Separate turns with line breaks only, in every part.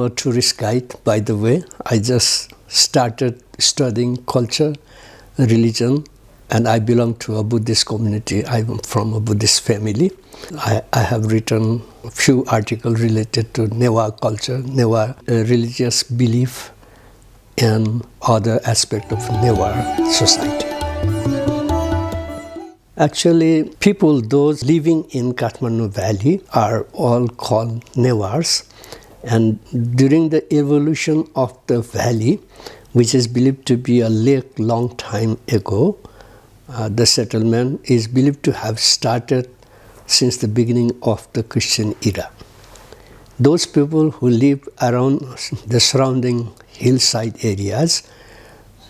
a tourist guide, by the way. I just started studying culture, religion, and I belong to a Buddhist community. I'm from a Buddhist family. I have written a few articles related to Newah culture, Newah religious belief, and other aspects of Newah society. Actually, people, those living in Kathmandu Valley, are all called Newahs. And during the evolution of the valley, which is believed to be a lake long time ago, the settlement is believed to have started since the beginning of the Christian era. Those people who live around the surrounding hillside areas,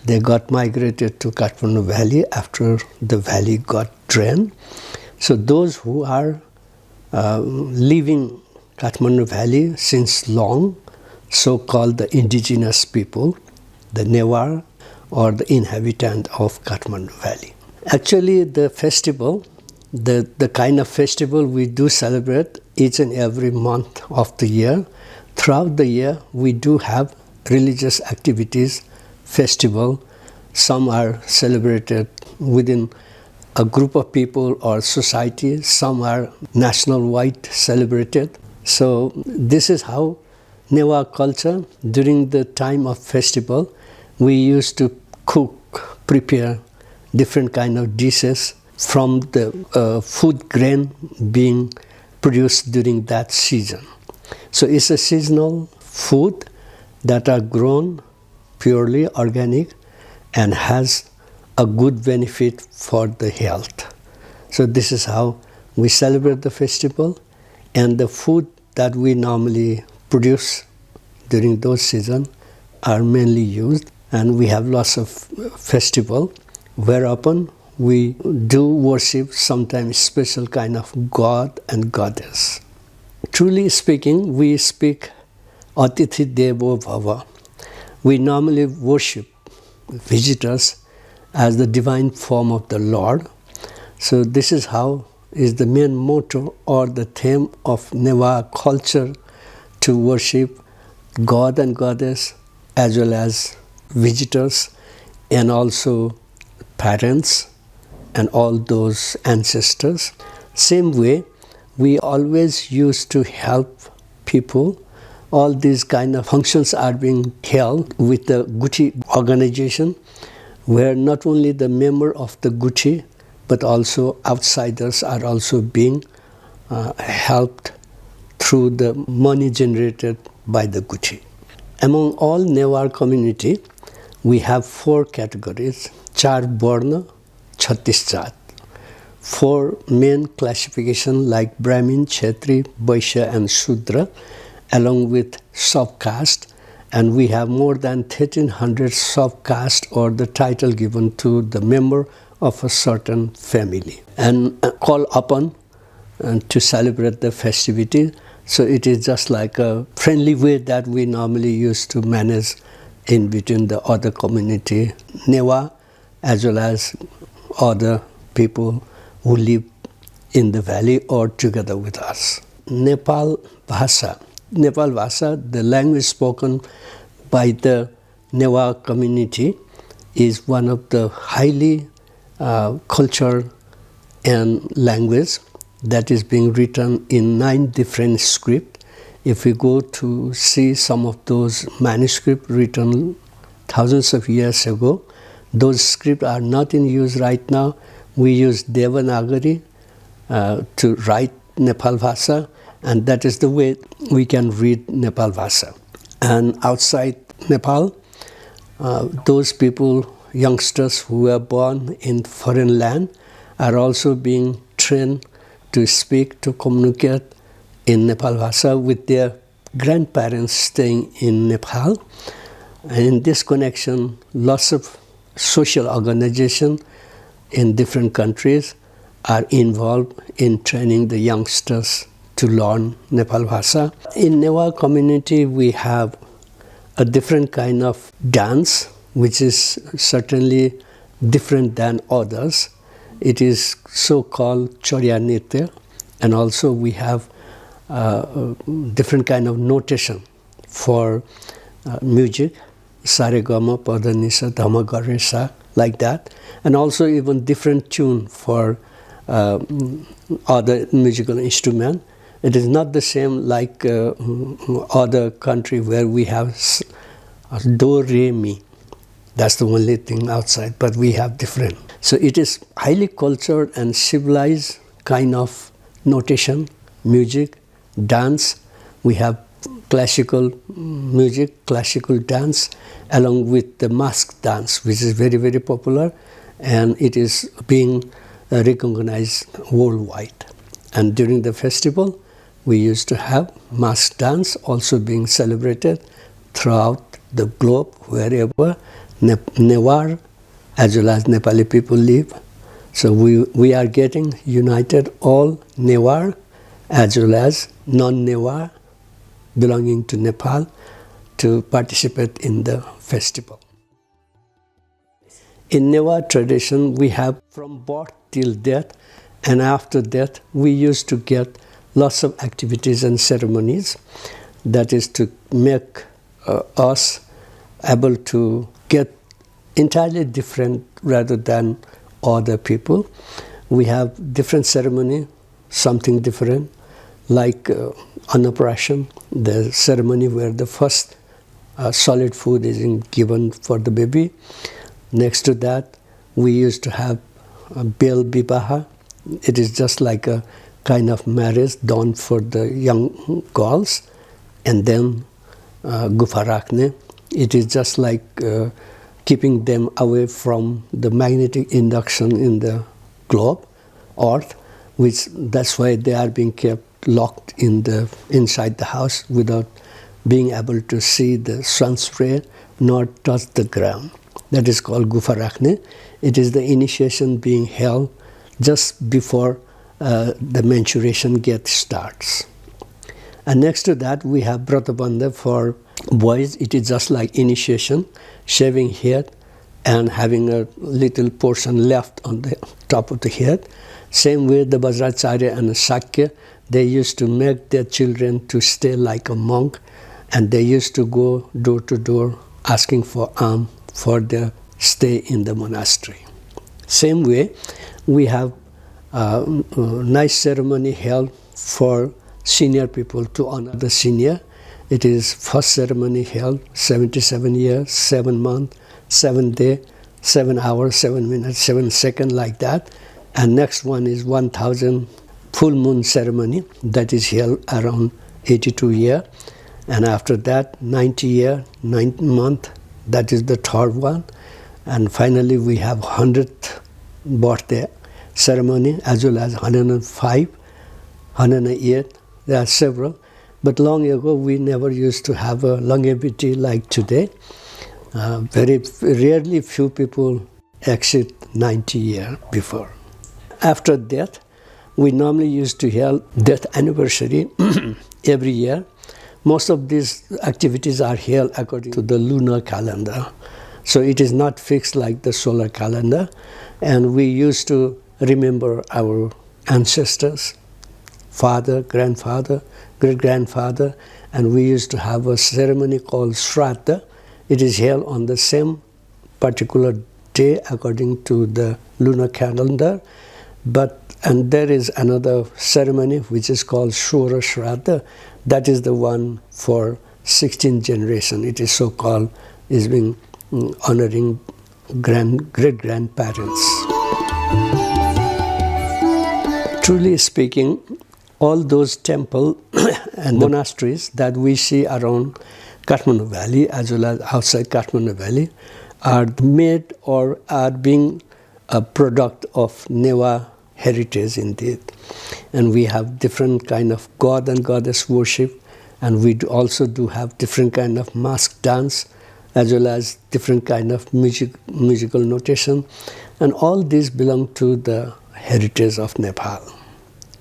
they got migrated to Kathmandu Valley after the valley got drained. So those who are living Kathmandu Valley since long, so-called the indigenous people, the Newah, or the inhabitant of Kathmandu Valley. Actually, the festival, the kind of festival we do celebrate each and every month of the year. Throughout the year, we do have religious activities, festival. Some are celebrated within a group of people or society. Some are national-wide celebrated. So this is how Newah culture, during the time of festival, we used to cook, prepare different kind of dishes from the food grain being produced during that season. So it's a seasonal food that are grown purely organic and has a good benefit for the health. So this is how we celebrate the festival, and the food that we normally produce during those seasons are mainly used, and we have lots of festival whereupon we do worship sometimes special kind of god and goddess. Truly speaking, we speak Atithi Devo Bhava. We normally worship visitors as the divine form of the Lord. So this is how is the main motto or the theme of Newah culture, to worship God and Goddess as well as visitors and also parents and all those ancestors. Same way, we always used to help people. All these kind of functions are being held with the Guti organization, where not only the member of the Guti, but also outsiders are also being helped through the money generated by the Guti. Among all Newah community, we have 4 categories: Char Varna, 36 Jat. 4 main classification like Brahmin, Kshetri, Vaishya and Shudra, along with sub-caste, and we have more than 1300 sub-caste or the title given to the member of a certain family, and call upon to celebrate the festivity. So it is just like a friendly way that we normally used to manage in between the other community, Newah, as well as other people who live in the valley or together with us. Nepalbhasa. Nepalbhasa, the language spoken by the Newah community, is one of the highly culture and language that is being written in 9 different scripts. If we go to see some of those manuscripts written thousands of years ago, those scripts are not in use right now. We use Devanagari to write Nepalbhasa, and that is the way we can read Nepalbhasa. And outside Nepal, those people, youngsters who were born in foreign land, are also being trained to speak, to communicate in Nepalbhasa with their grandparents staying in Nepal. And in this connection, lots of social organizations in different countries are involved in training the youngsters to learn Nepalbhasa. In Newah community, we have a different kind of dance, which is certainly different than others. It is so-called Chorya Nritya, and also we have different kind of notation for music, saregama, padanisa, dhamagaresha, like that, and also even different tune for other musical instrument. It is not the same like other country where we have do, re, mi. That's the only thing outside, but we have different. So it is highly cultured and civilized kind of notation, music, dance. We have classical music, classical dance, along with the mask dance, which is very, very popular, and it is being recognized worldwide. And during the festival, we used to have mask dance also being celebrated throughout the globe, wherever Newah as well as Nepali people live. So we are getting united, all Newah as well as non-Newah belonging to Nepal, to participate in the festival. In Newah tradition, we have from birth till death, and after death, we used to get lots of activities and ceremonies. That is to make us able to get entirely different rather than other people. We have different ceremony, something different, like annaprashan, the ceremony where the first solid food is given for the baby. Next to that, we used to have bel bibaha. It is just like a kind of marriage done for the young girls. And then gufarakne. It is just like keeping them away from the magnetic induction in the globe, earth, which that's why they are being kept locked inside the house without being able to see the sun's ray nor touch the ground. That is called gufarakne. It is the initiation being held just before the menstruation starts. And next to that, we have bratabandha for boys. It is just like initiation, shaving head and having a little portion left on the top of the head. Same way the Vajracharya and the Sakya, they used to make their children to stay like a monk, and they used to go door to door asking for alms for their stay in the monastery. Same way, we have a nice ceremony held for senior people to honor the senior. It is first ceremony held 77 years, 7 months, 7 days, 7 hours, 7 minutes, 7 seconds, like that. And next one is 1000 full moon ceremony that is held around 82 years. And after that, 90 year, 9 month, that is the third one. And finally, we have 100th birthday ceremony as well as 105, 108. There are several. But long ago, we never used to have a longevity like today. Very rarely few people exceed 90 years before. After death, we normally used to hold death anniversary every year. Most of these activities are held according to the lunar calendar. So it is not fixed like the solar calendar. And we used to remember our ancestors, father, grandfather, great-grandfather, and we used to have a ceremony called Shraddha. It is held on the same particular day according to the lunar calendar. And there is another ceremony which is called Shura Shraddha. That is the one for 16th generation. It is so called, is being honoring great-grandparents. Truly speaking, all those temples and monasteries that we see around Kathmandu Valley as well as outside Kathmandu Valley are made or are being a product of Newah heritage indeed. And we have different kind of god and goddess worship, and we also do have different kind of mask dance as well as different kind of musical notation. And all these belong to the heritage of Nepal,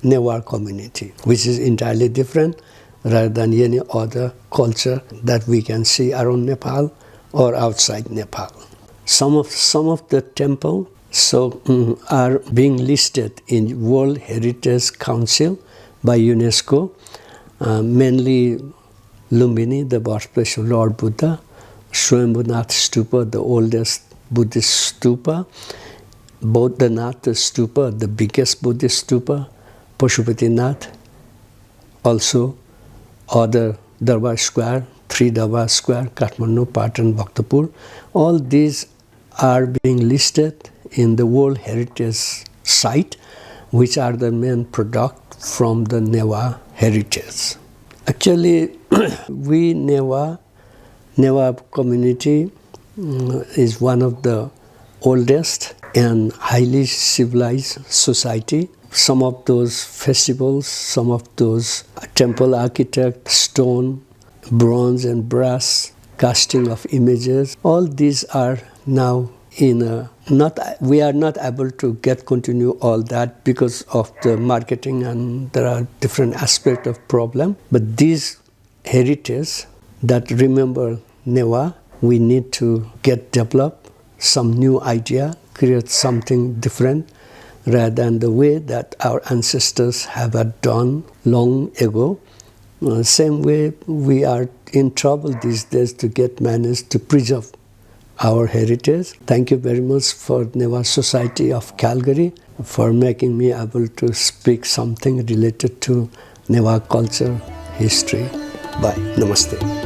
Newah community, which is entirely different rather than any other culture that we can see around Nepal or outside Nepal. Some of the temples are being listed in World Heritage Council by UNESCO, mainly Lumbini, the birthplace of Lord Buddha, Swambhunath Stupa, the oldest Buddhist stupa, Bodhanath Stupa, the biggest Buddhist stupa, Pashupatinath, also other Darbar Square, 3 Darbar Square, Kathmandu, Patan, Bhaktapur. All these are being listed in the World Heritage Site, which are the main product from the Newah heritage. Actually, we Newah community is one of the oldest and highly civilized society. Some of those festivals, some of those temple architect, stone, bronze and brass, casting of images, all these are now we are not able to continue all that because of the marketing, and there are different aspects of problem. But these heritage that remember Newah, we need to develop some new idea, create something different rather than the way that our ancestors have done long ago. Same way we are in trouble these days to manage to preserve our heritage. Thank you very much for Newah Society of Calgary for making me able to speak something related to Newah culture, history. Bye. Namaste.